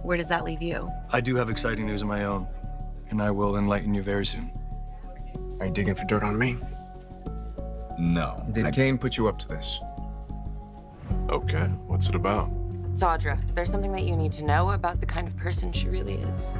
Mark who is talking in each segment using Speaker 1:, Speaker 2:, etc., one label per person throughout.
Speaker 1: Where does that leave you?
Speaker 2: I do have exciting news of my own, and I will enlighten you very soon.
Speaker 3: Are you digging for dirt on me?
Speaker 4: No.
Speaker 3: Did Kane put you up to this?
Speaker 5: Okay, what's it about?
Speaker 1: Audra, there's something that you need to know about the kind of person she really is.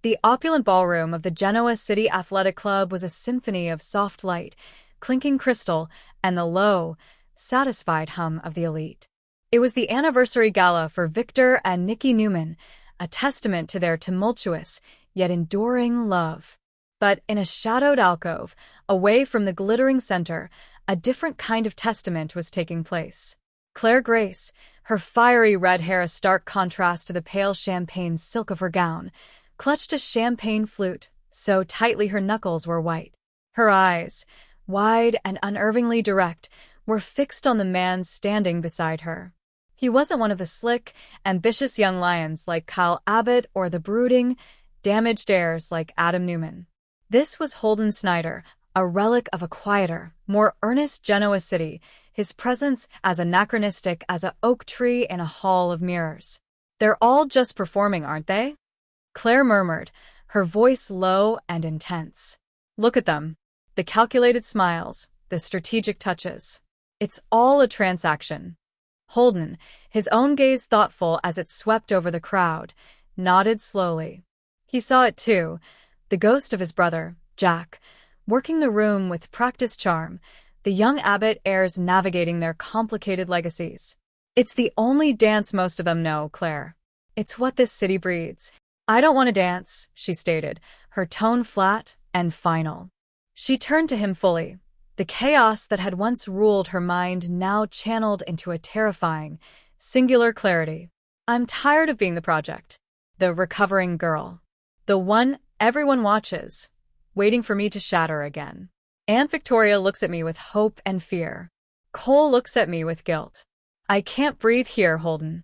Speaker 6: The opulent ballroom of the Genoa City Athletic Club was a symphony of soft light, clinking crystal, and the low, satisfied hum of the elite. It was the anniversary gala for Victor and Nikki Newman, a testament to their tumultuous, yet enduring love. But in a shadowed alcove, away from the glittering center, a different kind of testament was taking place. Claire Grace, her fiery red hair a stark contrast to the pale champagne silk of her gown, clutched a champagne flute, so tightly her knuckles were white. Her eyes, wide and unervingly direct, were fixed on the man standing beside her. He wasn't one of the slick, ambitious young lions like Kyle Abbott or the brooding, damaged heirs like Adam Newman. This was Holden Snyder, a relic of a quieter, more earnest Genoa City, his presence as anachronistic as an oak tree in a hall of mirrors. They're all just performing, aren't they? Claire murmured, her voice low and intense. Look at them. The calculated smiles, the strategic touches. It's all a transaction. Holden, his own gaze thoughtful as it swept over the crowd, nodded slowly. He saw it too, the ghost of his brother, Jack, working the room with practiced charm, the young Abbott heirs navigating their complicated legacies. It's the only dance most of them know, Claire. It's what this city breeds. I don't want to dance, she stated, her tone flat and final. She turned to him fully, the chaos that had once ruled her mind now channeled into a terrifying, singular clarity. I'm tired of being the project, the recovering girl, the one everyone watches, waiting for me to shatter again. Aunt Victoria looks at me with hope and fear. Cole looks at me with guilt. I can't breathe here, Holden.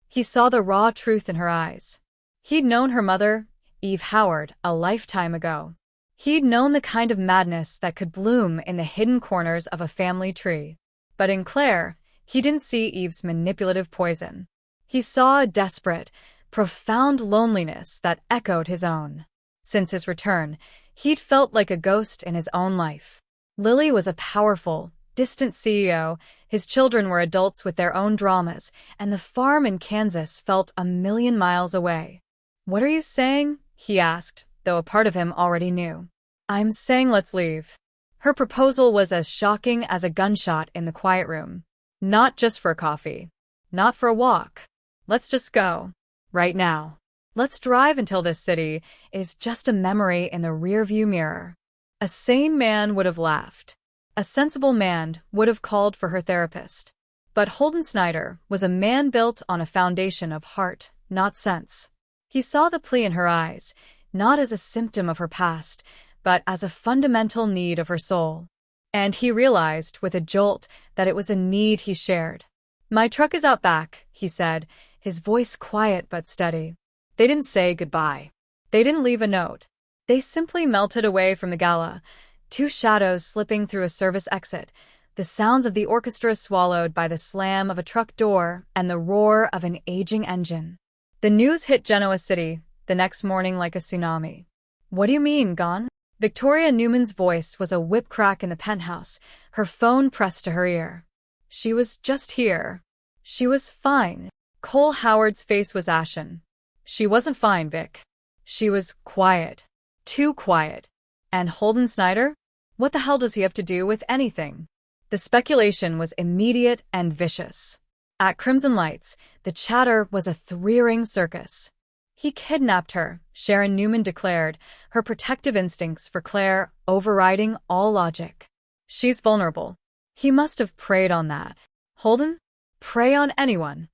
Speaker 6: He saw the raw truth in her eyes. He'd known her mother, Eve Howard, a lifetime ago. He'd known the kind of madness that could bloom in the hidden corners of a family tree. But in Claire, he didn't see Eve's manipulative poison. He saw a desperate, profound loneliness that echoed his own. Since his return, he'd felt like a ghost in his own life. Lily was a powerful, distant CEO, his children were adults with their own dramas, and the farm in Kansas felt a million miles away. What are you saying? He asked, though a part of him already knew. I'm saying let's leave. Her proposal was as shocking as a gunshot in the quiet room. Not just for coffee. Not for a walk. Let's just go. Right now. Let's drive until this city is just a memory in the rearview mirror. A sane man would have laughed. A sensible man would have called for her therapist. But Holden Snyder was a man built on a foundation of heart, not sense. He saw the plea in her eyes, not as a symptom of her past, but as a fundamental need of her soul. And he realized with a jolt that it was a need he shared. My truck is out back, he said, his voice quiet but steady. They didn't say goodbye. They didn't leave a note. They simply melted away from the gala, two shadows slipping through a service exit, the sounds of the orchestra swallowed by the slam of a truck door and the roar of an aging engine. The news hit Genoa City the next morning like a tsunami. What do you mean, gone? Victoria Newman's voice was a whip crack in the penthouse, her phone pressed to her ear. She was just here. She was fine. Cole Howard's face was ashen. She wasn't fine, Vic. She was quiet. Too quiet. And Holden Snyder? What the hell does he have to do with anything? The speculation was immediate and vicious. At Crimson Lights, the chatter was a three-ring circus. He kidnapped her, Sharon Newman declared, her protective instincts for Claire overriding all logic. She's vulnerable. He must have preyed on that. Holden? Prey on anyone.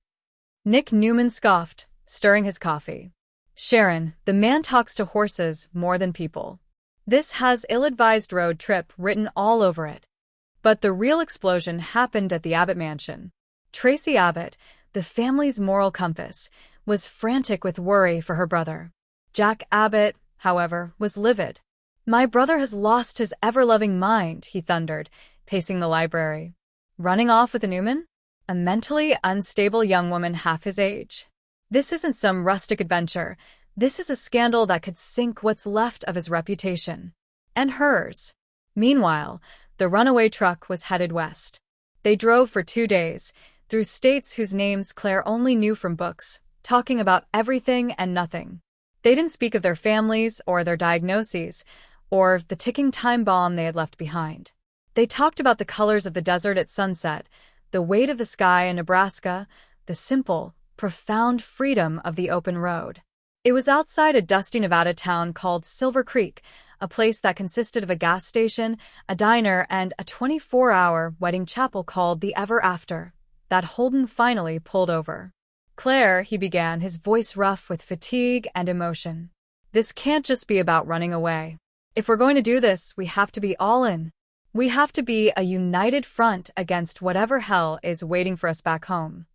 Speaker 6: Nick Newman scoffed, stirring his coffee. Sharon, the man talks to horses more than people. This has ill-advised road trip written all over it. But the real explosion happened at the Abbott mansion. Tracy Abbott, the family's moral compass, was frantic with worry for her brother. Jack Abbott, however, was livid. My brother has lost his ever-loving mind, he thundered, pacing the library. Running off with a Newman? a mentally unstable young woman half his age. This isn't some rustic adventure. This is a scandal that could sink what's left of his reputation. And hers. Meanwhile, the runaway truck was headed west. They drove for 2 days, through states whose names Claire only knew from books, talking about everything and nothing. They didn't speak of their families or their diagnoses, or the ticking time bomb they had left behind. They talked about the colors of the desert at sunset, the weight of the sky in Nebraska, the simple, profound freedom of the open road. It was outside a dusty Nevada town called Silver Creek, a place that consisted of a gas station, a diner, and a 24-hour wedding chapel called the Ever After, that Holden finally pulled over. "Claire," he began, his voice rough with fatigue and emotion. "This can't just be about running away. If we're going to do this, we have to be all in. We have to be a united front against whatever hell is waiting for us back home."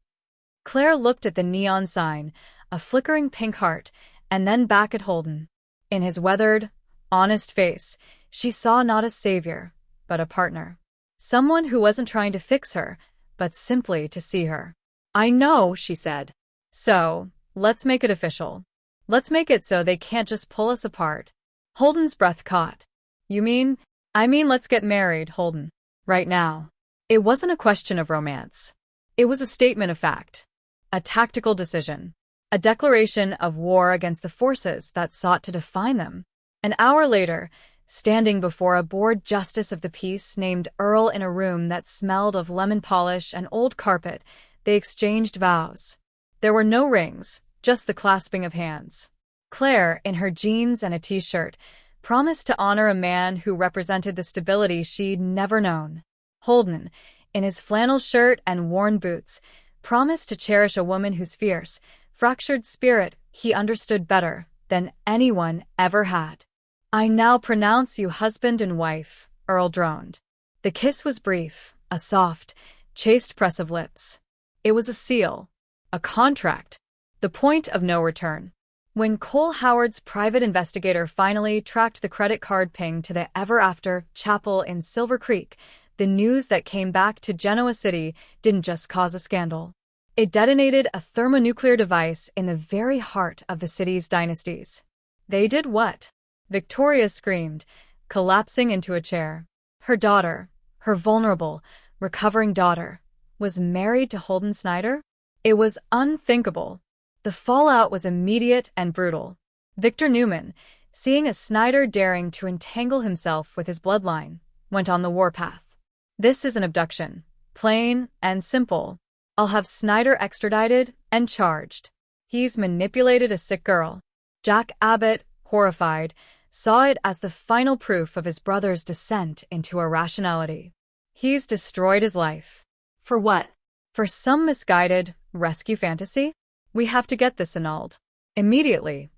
Speaker 6: Claire looked at the neon sign, a flickering pink heart, and then back at Holden. In his weathered, honest face, she saw not a savior, but a partner. Someone who wasn't trying to fix her, but simply to see her. "I know," she said. "So, let's make it official. Let's make it so they can't just pull us apart." Holden's breath caught. "You mean?" "I mean let's get married, Holden. Right now." It wasn't a question of romance. It was a statement of fact. A tactical decision. A declaration of war against the forces that sought to define them. An hour later, standing before a bored justice of the peace named Earl in a room that smelled of lemon polish and old carpet, they exchanged vows. There were no rings, just the clasping of hands. Claire, in her jeans and a t-shirt, promised to honor a man who represented the stability she'd never known. Holden, in his flannel shirt and worn boots, promised to cherish a woman whose fierce, fractured spirit he understood better than anyone ever had. "I now pronounce you husband and wife," Earl droned. The kiss was brief, a soft, chaste press of lips. It was a seal, a contract, the point of no return. When Cole Howard's private investigator finally tracked the credit card ping to the Ever After chapel in Silver Creek, the news that came back to Genoa City didn't just cause a scandal. It detonated a thermonuclear device in the very heart of the city's dynasties. They did what? Victoria screamed, collapsing into a chair. Her daughter, her vulnerable, recovering daughter, was married to Holden Snyder? It was unthinkable. The fallout was immediate and brutal. Victor Newman, seeing a Snyder daring to entangle himself with his bloodline, went on the warpath. "This is an abduction. Plain and simple. I'll have Snyder extradited and charged. He's manipulated a sick girl." Jack Abbott, horrified, saw it as the final proof of his brother's descent into irrationality. "He's destroyed his life." "For what?" "For some misguided rescue fantasy? We have to get this annulled. Immediately."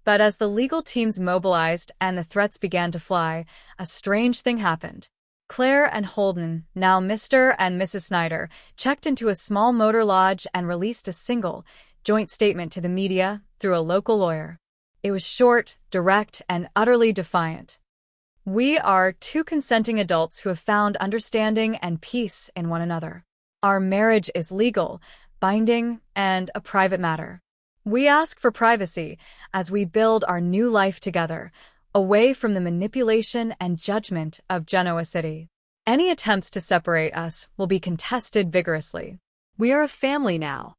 Speaker 6: But as the legal teams mobilized and the threats began to fly, a strange thing happened. Claire and Holden, now Mr. and Mrs. Snyder, checked into a small motor lodge and released a single, joint statement to the media through a local lawyer. It was short, direct, and utterly defiant. "We are two consenting adults who have found understanding and peace in one another. Our marriage is legal, binding, and a private matter. We ask for privacy as we build our new life together, away from the manipulation and judgment of Genoa City. Any attempts to separate us will be contested vigorously. We are a family now."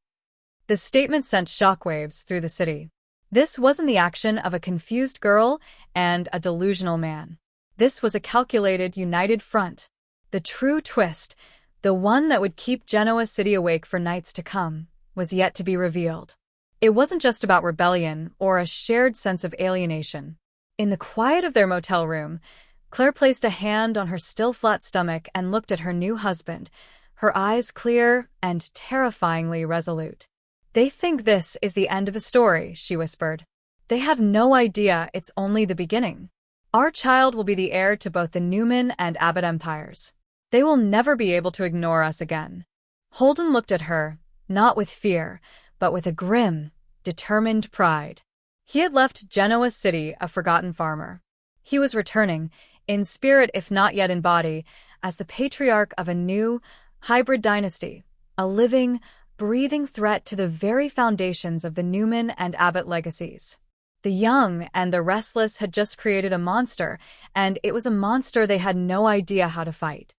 Speaker 6: The statement sent shockwaves through the city. This wasn't the action of a confused girl and a delusional man. This was a calculated, united front. The true twist, the one that would keep Genoa City awake for nights to come, was yet to be revealed. It wasn't just about rebellion or a shared sense of alienation. In the quiet of their motel room, Claire placed a hand on her still flat stomach and looked at her new husband, her eyes clear and terrifyingly resolute. "They think this is the end of the story," she whispered. "They have no idea it's only the beginning. Our child will be the heir to both the Newman and Abbott empires. They will never be able to ignore us again." Holden looked at her, not with fear, but with a grim, determined pride. He had left Genoa City a forgotten farmer. He was returning, in spirit if not yet in body, as the patriarch of a new, hybrid dynasty, a living, breathing threat to the very foundations of the Newman and Abbott legacies. The Young and the Restless had just created a monster, and it was a monster they had no idea how to fight.